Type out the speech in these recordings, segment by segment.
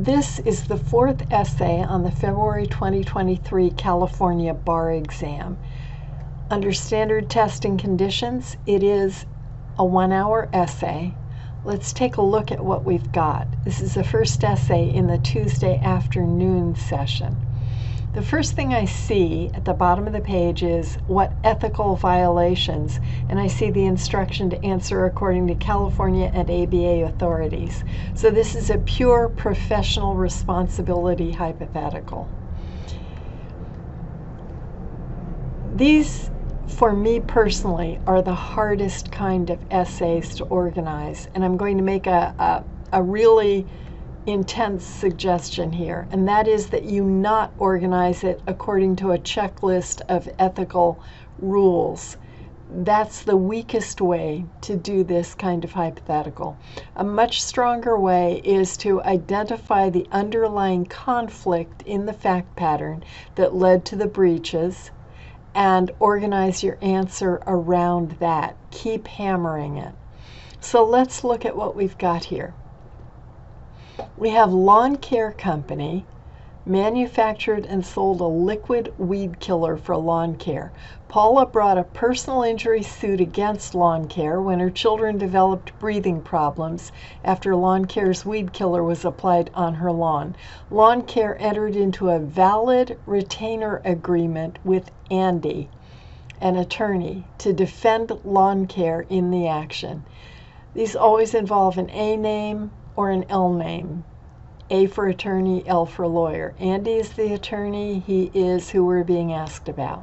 This is the fourth essay on the February 2023 California bar exam. Under standard testing conditions, it is a 1-hour essay. Let's take a look at what we've got. This is the first essay in the Tuesday afternoon session. The first thing I see at the bottom of the page is what ethical violations, and I see the instruction to answer according to California and ABA authorities. So this is a pure professional responsibility hypothetical. These, for me personally, are the hardest kind of essays to organize, and I'm going to make a really intense suggestion here, and that is that you not organize it according to a checklist of ethical rules. That's the weakest way to do this kind of hypothetical. A much stronger way is to identify the underlying conflict in the fact pattern that led to the breaches and organize your answer around that. Keep hammering it. So let's look at what we've got here. We have Lawn Care Company manufactured and sold a liquid weed killer for lawn care. Paula brought a personal injury suit against Lawn Care when her children developed breathing problems after Lawn Care's weed killer was applied on her lawn. Lawn Care entered into a valid retainer agreement with Andy, an attorney, to defend Lawn Care in the action. These always involve an A name or an L name. A for attorney, L for lawyer. Andy is the attorney. He is who we're being asked about.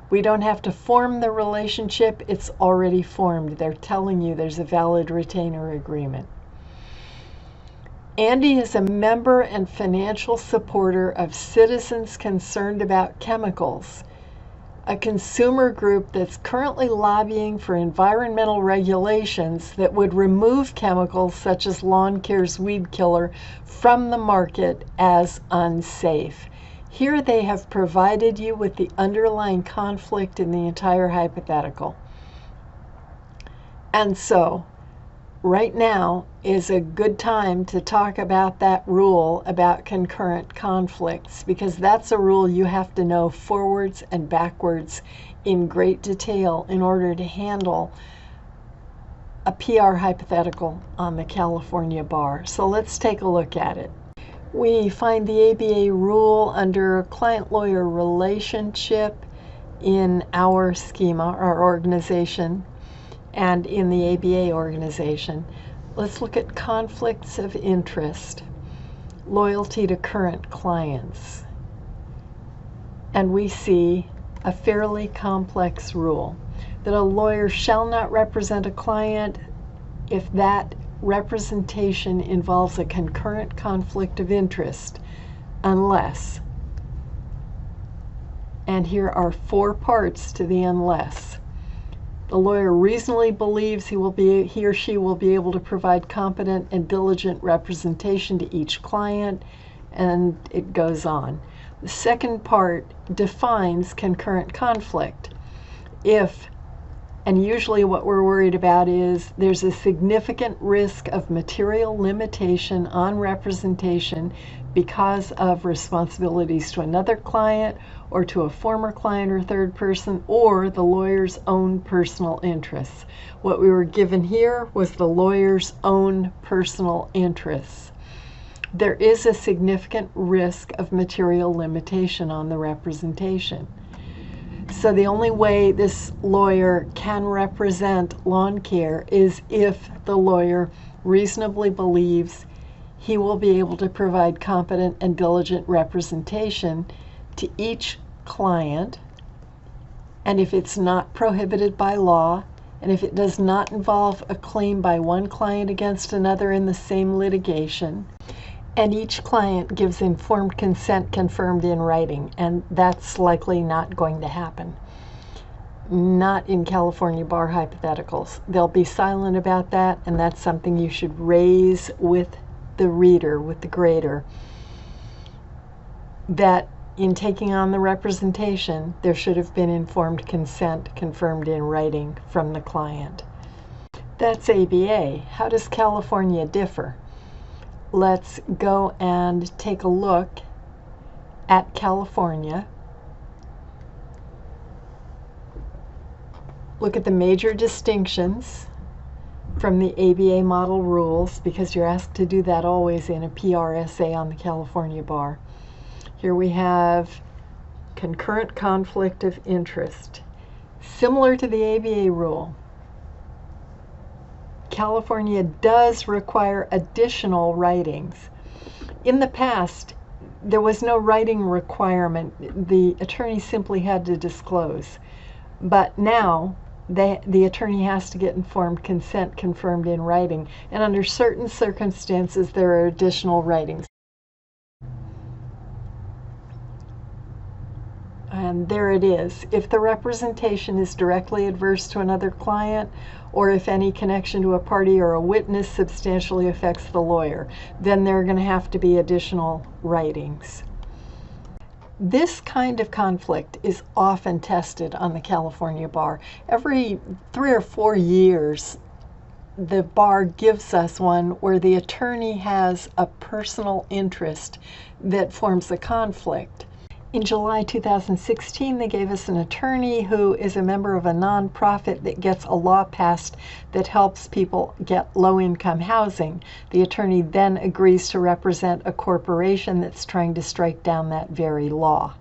We don't have to form the relationship. It's already formed. They're telling you there's a valid retainer agreement. Andy is a member and financial supporter of Citizens Concerned About Chemicals, a consumer group that's currently lobbying for environmental regulations that would remove chemicals such as Lawn Care's weed killer from the market as unsafe. Here they have provided you with the underlying conflict in the entire hypothetical. And so, right now is a good time to talk about that rule about concurrent conflicts, because that's a rule you have to know forwards and backwards in great detail in order to handle a PR hypothetical on the California bar. So let's take a look at it. We find the ABA rule under client-lawyer relationship in our schema, our organization, and in the ABA organization. Let's look at conflicts of interest, loyalty to current clients. And we see a fairly complex rule that a lawyer shall not represent a client if that representation involves a concurrent conflict of interest, unless, and here are 4 parts to the unless. The lawyer reasonably believes he or she will be able to provide competent and diligent representation to each client, and it goes on. The second part defines concurrent conflict. If, and usually what we're worried about is there's a significant risk of material limitation on representation because of responsibilities to another client or to a former client or third person, or the lawyer's own personal interests. What we were given here was the lawyer's own personal interests. There is a significant risk of material limitation on the representation. So the only way this lawyer can represent Lawn Care is if the lawyer reasonably believes he will be able to provide competent and diligent representation to each client, and if it's not prohibited by law, and if it does not involve a claim by one client against another in the same litigation, and each client gives informed consent confirmed in writing, and that's likely not going to happen. Not in California bar hypotheticals. They'll be silent about that, and that's something you should raise with the reader, with the grader, that in taking on the representation, there should have been informed consent confirmed in writing from the client. That's ABA. How does California differ? let's go and take a look at California. Look at the major distinctions from the ABA model rules, because you're asked to do that always in a PRSA on the California bar. Here we have concurrent conflict of interest. Similar to the ABA rule, California does require additional writings. In the past, there was no writing requirement. The attorney simply had to disclose. But now, the attorney has to get informed consent confirmed in writing, and under certain circumstances there are additional writings. And there it is. If the representation is directly adverse to another client, or if any connection to a party or a witness substantially affects the lawyer, then there are going to have to be additional writings. This kind of conflict is often tested on the California bar. Every 3 or 4 years, the bar gives us one where the attorney has a personal interest that forms a conflict. In July 2016, they gave us an attorney who is a member of a nonprofit that gets a law passed that helps people get low-income housing. The attorney then agrees to represent a corporation that's trying to strike down that very law.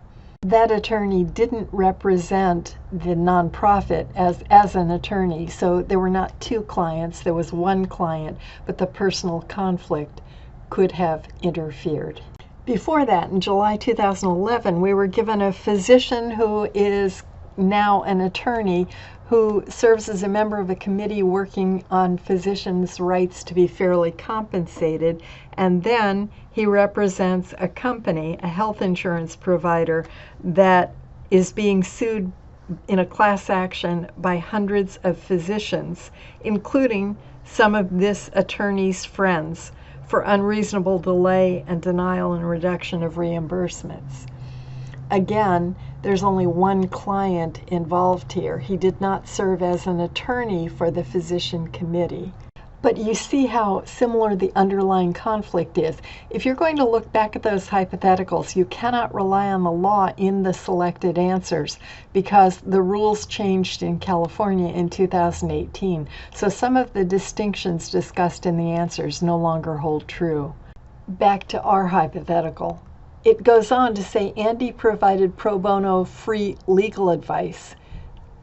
That attorney didn't represent the nonprofit as an attorney, so there were not 2 clients, there was 1 client, but the personal conflict could have interfered. Before that, in July 2011, we were given a physician who is now an attorney who serves as a member of a committee working on physicians' rights to be fairly compensated, and then he represents a company, a health insurance provider, that is being sued in a class action by hundreds of physicians, including some of this attorney's friends, for unreasonable delay and denial and reduction of reimbursements. Again, there's only 1 client involved here. He did not serve as an attorney for the physician committee. But you see how similar the underlying conflict is. If you're going to look back at those hypotheticals, you cannot rely on the law in the selected answers because the rules changed in California in 2018. So some of the distinctions discussed in the answers no longer hold true. Back to our hypothetical. It goes on to say Andy provided pro bono free legal advice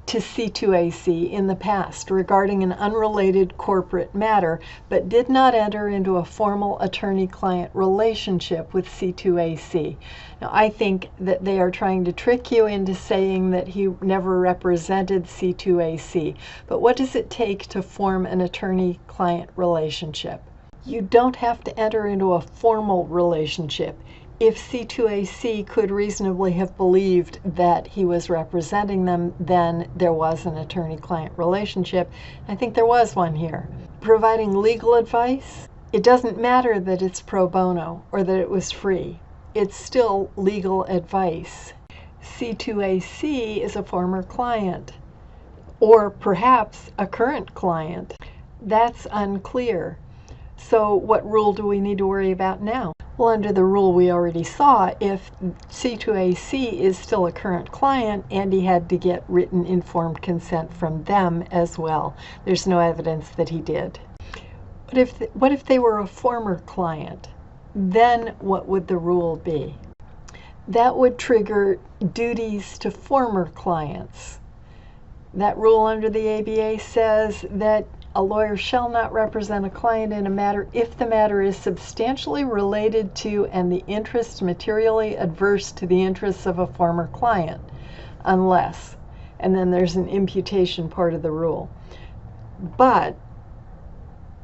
to C2AC in the past regarding an unrelated corporate matter, but did not enter into a formal attorney-client relationship with C2AC. Now, I think that they are trying to trick you into saying that he never represented C2AC. But what does it take to form an attorney-client relationship? You don't have to enter into a formal relationship. If C2AC could reasonably have believed that he was representing them, then there was an attorney-client relationship. I think there was one here. Providing legal advice, it doesn't matter that it's pro bono or that it was free. It's still legal advice. C2AC is a former client, or perhaps a current client. That's unclear. So what rule do we need to worry about now? Well, under the rule we already saw, if C2AC is still a current client, Andy had to get written informed consent from them as well. There's no evidence that he did. But what if they were a former client? Then what would the rule be? That would trigger duties to former clients. That rule under the ABA says that a lawyer shall not represent a client in a matter if the matter is substantially related to and the interest materially adverse to the interests of a former client, unless, and then there's an imputation part of the rule. But,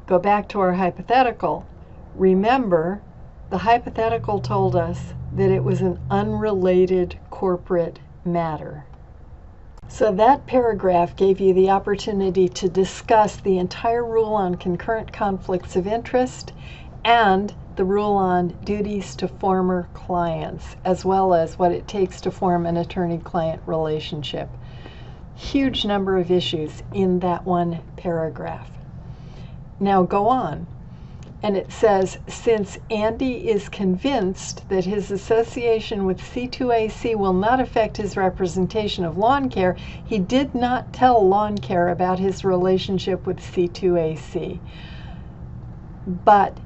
go back to our hypothetical. Remember, the hypothetical told us that it was an unrelated corporate matter. So that paragraph gave you the opportunity to discuss the entire rule on concurrent conflicts of interest and the rule on duties to former clients, as well as what it takes to form an attorney-client relationship. Huge number of issues in that one paragraph. Now go on. And it says, since Andy is convinced that his association with C2AC will not affect his representation of lawn care, he did not tell lawn care about his relationship with C2AC. But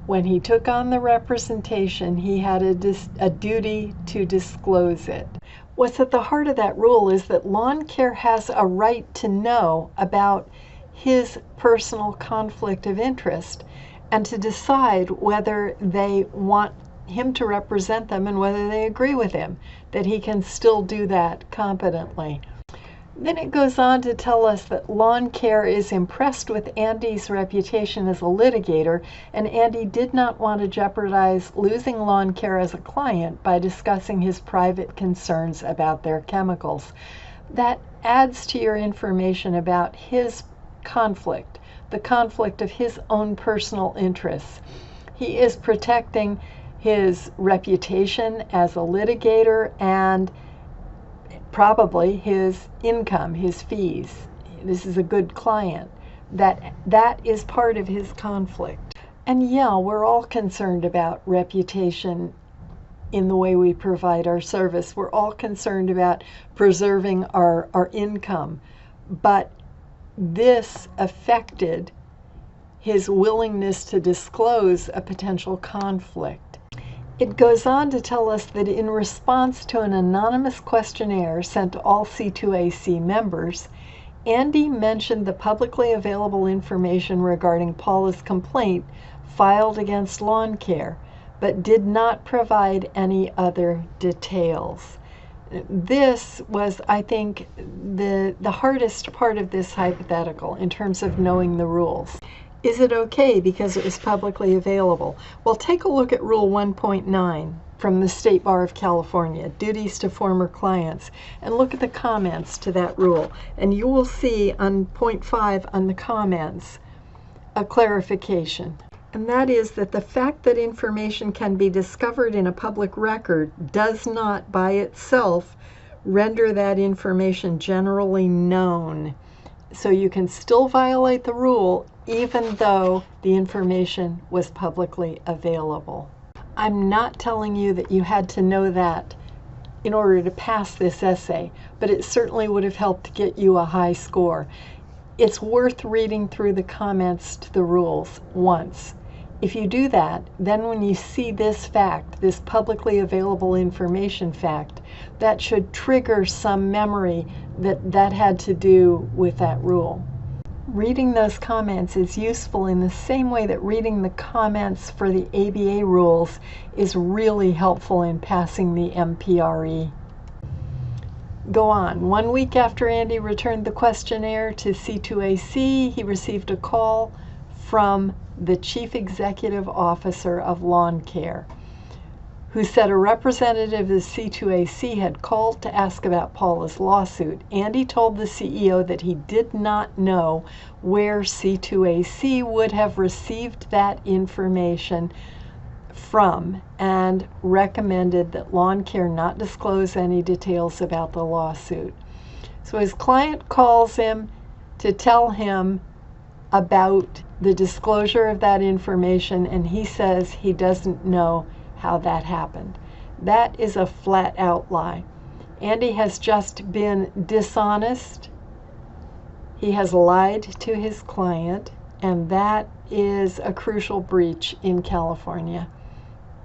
when he took on the representation, he had a duty to disclose it. What's at the heart of that rule is that lawn care has a right to know about his personal conflict of interest and to decide whether they want him to represent them and whether they agree with him, that he can still do that competently. Then it goes on to tell us that lawn care is impressed with Andy's reputation as a litigator, and Andy did not want to jeopardize losing lawn care as a client by discussing his private concerns about their chemicals. That adds to your information about his conflict, the conflict of his own personal interests. He is protecting his reputation as a litigator and probably his income, his fees. This is a good client. That is part of his conflict. And yeah, we're all concerned about reputation in the way we provide our service. We're all concerned about preserving our income. But this affected his willingness to disclose a potential conflict. It goes on to tell us that in response to an anonymous questionnaire sent to all C2AC members, Andy mentioned the publicly available information regarding Paula's complaint filed against lawn care, but did not provide any other details. This was, I think, the hardest part of this hypothetical in terms of knowing the rules. Is it okay because it was publicly available? Well, take a look at Rule 1.9 from the State Bar of California, Duties to Former Clients, and look at the comments to that rule. And you will see on point 5 on the comments a clarification. And that is that the fact that information can be discovered in a public record does not by itself render that information generally known. So you can still violate the rule even though the information was publicly available. I'm not telling you that you had to know that in order to pass this essay, but it certainly would have helped to get you a high score. It's worth reading through the comments to the rules once. If you do that, then when you see this fact, this publicly available information fact, that should trigger some memory that had to do with that rule. Reading those comments is useful in the same way that reading the comments for the ABA rules is really helpful in passing the MPRE. Go on. 1 week after Andy returned the questionnaire to C2AC, he received a call from the Chief Executive Officer of Lawn Care, who said a representative of C2AC had called to ask about Paula's lawsuit. Andy told the CEO that he did not know where C2AC would have received that information from and recommended that Lawn Care not disclose any details about the lawsuit. So his client calls him to tell him about the disclosure of that information, and he says he doesn't know how that happened. That is a flat out lie. Andy has just been dishonest. He has lied to his client, and that is a crucial breach in California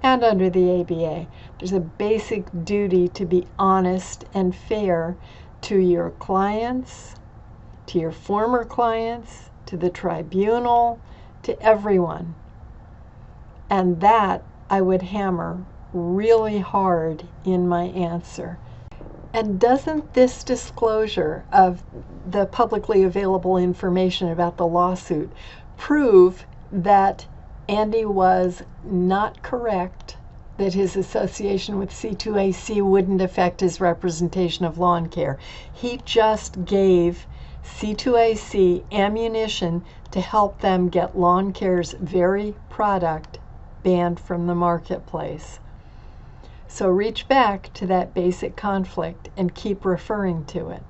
and under the ABA. There's a basic duty to be honest and fair to your clients, to your former clients, to the tribunal, to everyone. And that I would hammer really hard in my answer. And doesn't this disclosure of the publicly available information about the lawsuit prove that Andy was not correct, that his association with C2AC wouldn't affect his representation of lawn care? He just gave C2AC ammunition to help them get lawn care's very product banned from the marketplace. So reach back to that basic conflict and keep referring to it.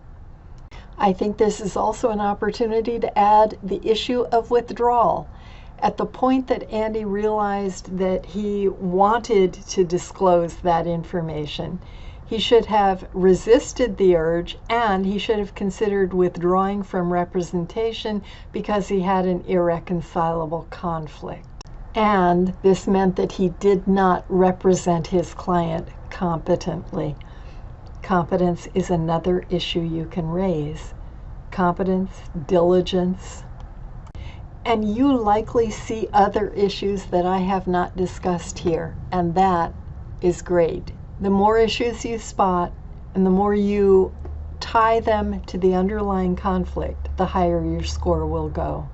I think this is also an opportunity to add the issue of withdrawal. At the point that Andy realized that he wanted to disclose that information, he should have resisted the urge, and he should have considered withdrawing from representation because he had an irreconcilable conflict. And this meant that he did not represent his client competently. Competence is another issue you can raise. Competence, diligence. And you likely see other issues that I have not discussed here, and that is great. The more issues you spot and the more you tie them to the underlying conflict, the higher your score will go.